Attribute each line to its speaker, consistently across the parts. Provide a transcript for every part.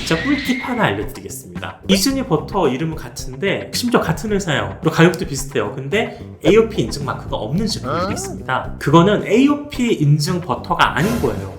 Speaker 1: 진짜 꿀팁 하나 알려드리겠습니다. 이즈니 버터 이름은 같은데 심지어 같은 회사예요. 그리고 가격도 비슷해요. 근데 AOP 인증 마크가 없는 제품들이 있습니다. 그거는 AOP 인증 버터가 아닌 거예요.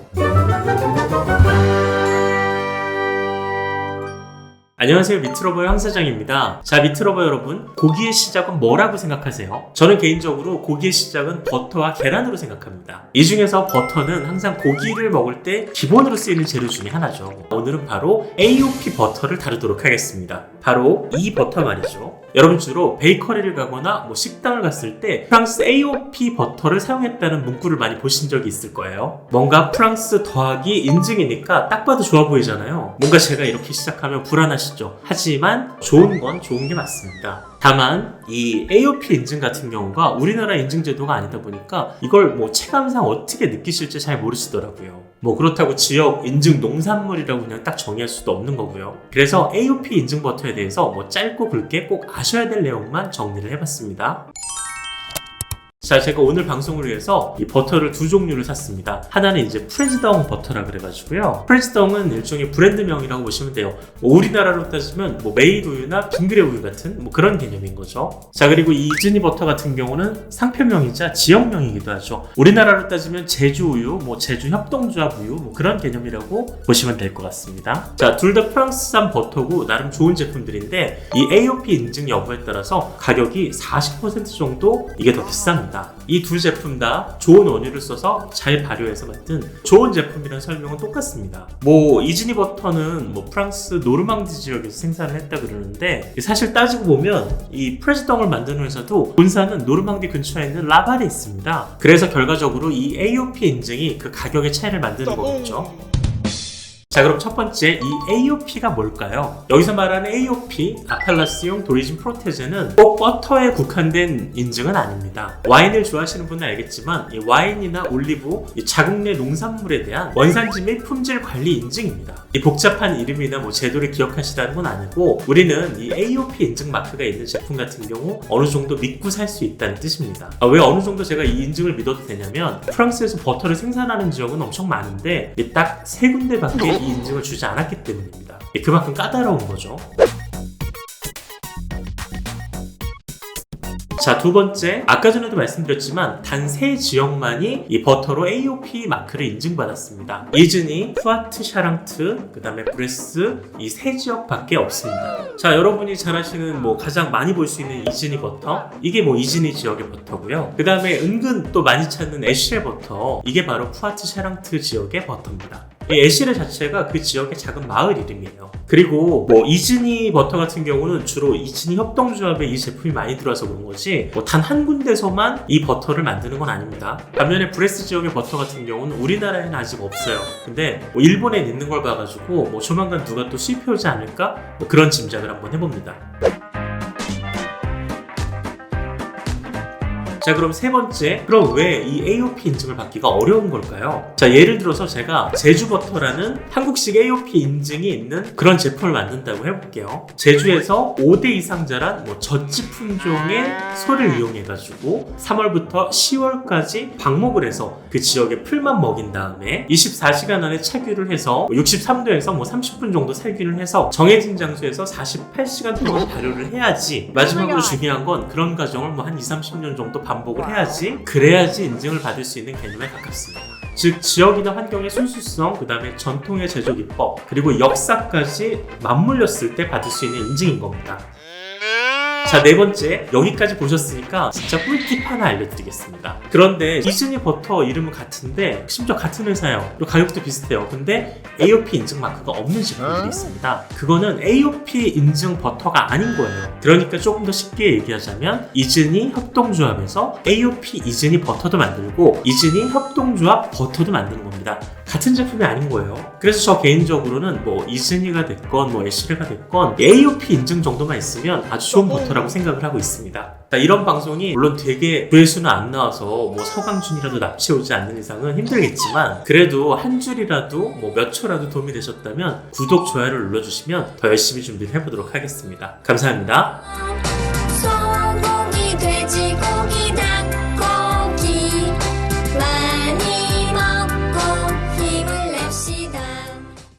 Speaker 1: 안녕하세요, 미트러버의 황 사장입니다. 자, 미트러버 여러분, 고기의 시작은 뭐라고 생각하세요? 저는 개인적으로 고기의 시작은 버터와 계란으로 생각합니다. 이 중에서 버터는 항상 고기를 먹을 때 기본으로 쓰이는 재료 중에 하나죠. 오늘은 바로 AOP 버터를 다루도록 하겠습니다. 바로 이 버터 말이죠. 여러분 주로 베이커리를 가거나 식당을 갔을 때 프랑스 AOP 버터를 사용했다는 문구를 많이 보신 적이 있을 거예요. 뭔가 프랑스 더하기 인증이니까 딱 봐도 좋아 보이잖아요. 뭔가 제가 이렇게 시작하면 불안하시죠? 하지만 좋은 건 좋은 게 맞습니다. 다만 이 AOP 인증 같은 경우가 우리나라 인증 제도가 아니다 보니까 이걸 체감상 어떻게 느끼실지 잘 모르시더라고요. 그렇다고 지역 인증 농산물이라고 그냥 딱 정의할 수도 없는 거고요. 그래서 AOP 인증 버터에 대해서 짧고 굵게 꼭 아셔야 될 내용만 정리를 해봤습니다. 자, 제가 오늘 방송을 위해서 이 버터를 두 종류를 샀습니다. 하나는 이제 프레지덩 버터라 그래가지고요. 프레지덩은 일종의 브랜드명이라고 보시면 돼요. 우리나라로 따지면 메이드 우유나 빙그레 우유 같은 그런 개념인 거죠. 자, 그리고 이 이즈니 버터 같은 경우는 상표명이자 지역명이기도 하죠. 우리나라로 따지면 제주 우유, 제주 협동조합 우유 그런 개념이라고 보시면 될 것 같습니다. 자, 둘 다 프랑스산 버터고 나름 좋은 제품들인데 이 AOP 인증 여부에 따라서 가격이 40% 정도 이게 더 비쌉니다. 이 두 제품 다 좋은 원유를 써서 잘 발효해서 만든 좋은 제품이라는 설명은 똑같습니다. 이즈니 버터는 프랑스 노르망디 지역에서 생산을 했다 그러는데 사실 따지고 보면 이 프레지덩을 만드는 회사도 본사는 노르망디 근처에 있는 라발에 있습니다. 그래서 결과적으로 이 AOP 인증이 그 가격의 차이를 만드는 거겠죠. 자, 그럼 첫 번째 이 AOP가 뭘까요? 여기서 말하는 AOP, 아펠라시옹 도리진 프로테제는 꼭 버터에 국한된 인증은 아닙니다. 와인을 좋아하시는 분은 알겠지만 이 와인이나 올리브, 이 자국 내 농산물에 대한 원산지 및 품질 관리 인증입니다. 이 복잡한 이름이나 제도를 기억하시라는 건 아니고 우리는 이 AOP 인증 마크가 있는 제품 같은 경우 어느 정도 믿고 살 수 있다는 뜻입니다. 왜 어느 정도 제가 이 인증을 믿어도 되냐면 프랑스에서 버터를 생산하는 지역은 엄청 많은데 딱 세 군데밖에 이 인증을 주지 않았기 때문입니다. 그만큼 까다로운 거죠. 자, 두 번째, 아까 전에도 말씀드렸지만 단 세 지역만이 이 버터로 AOP 마크를 인증받았습니다. 이즈니, 푸아트 샤랑트, 그 다음에 브레스 이 세 지역밖에 없습니다. 자, 여러분이 잘 아시는 가장 많이 볼 수 있는 이즈니 버터, 이게 이즈니 지역의 버터고요. 그 다음에 은근 또 많이 찾는 에쉬레 버터, 이게 바로 푸아트 샤랑트 지역의 버터입니다. 이 에쉬레 자체가 그 지역의 작은 마을 이름이에요. 그리고 이즈니 버터 같은 경우는 주로 이즈니 협동조합에 이 제품이 많이 들어와서 그런 거지 단 한 군데서만 이 버터를 만드는 건 아닙니다. 반면에 브레스 지역의 버터 같은 경우는 우리나라에는 아직 없어요. 근데 일본에 있는 걸 봐가지고 조만간 누가 또 수입해오지 않을까? 그런 짐작을 한번 해봅니다. 자, 그럼 세 번째, 그럼 왜 이 AOP 인증을 받기가 어려운 걸까요? 자, 예를 들어서 제가 제주버터라는 한국식 AOP 인증이 있는 그런 제품을 만든다고 해볼게요. 제주에서 5대 이상 자란 젖지 품종의 소를 이용해가지고 3월부터 10월까지 방목을 해서 그 지역의 풀만 먹인 다음에 24시간 안에 착유를 해서 63도에서 30분 정도 살균을 해서 정해진 장소에서 48시간 동안 발효를 해야지, 마지막으로 중요한 건 그런 과정을 한 20-30년 정도 반복을 해야지, 그래야지 인증을 받을 수 있는 개념에 가깝습니다. 즉, 지역이나 환경의 순수성, 그 다음에 전통의 제조 기법, 그리고 역사까지 맞물렸을 때 받을 수 있는 인증인 겁니다. 자, 네 번째, 여기까지 보셨으니까 진짜 꿀팁 하나 알려드리겠습니다. 그런데 이즈니 버터 이름은 같은데 심지어 같은 회사예요. 그리고 가격도 비슷해요. 근데 AOP 인증 마크가 없는 제품들이 있습니다. 그거는 AOP 인증 버터가 아닌 거예요. 그러니까 조금 더 쉽게 얘기하자면 이즈니 협동조합에서 AOP 이즈니 버터도 만들고 이즈니 협동조합 버터도 만드는 겁니다. 같은 제품이 아닌 거예요. 그래서 저 개인적으로는 이즈니가 됐건 에쉬레가 됐건 AOP 인증 정도만 있으면 아주 좋은 버터라고 생각을 하고 있습니다. 자, 이런 방송이 물론 되게 조회수는 안 나와서 서강준이라도 납치오지 않는 이상은 힘들겠지만 그래도 한 줄이라도 몇 초라도 도움이 되셨다면 구독, 좋아요를 눌러주시면 더 열심히 준비를 해보도록 하겠습니다. 감사합니다.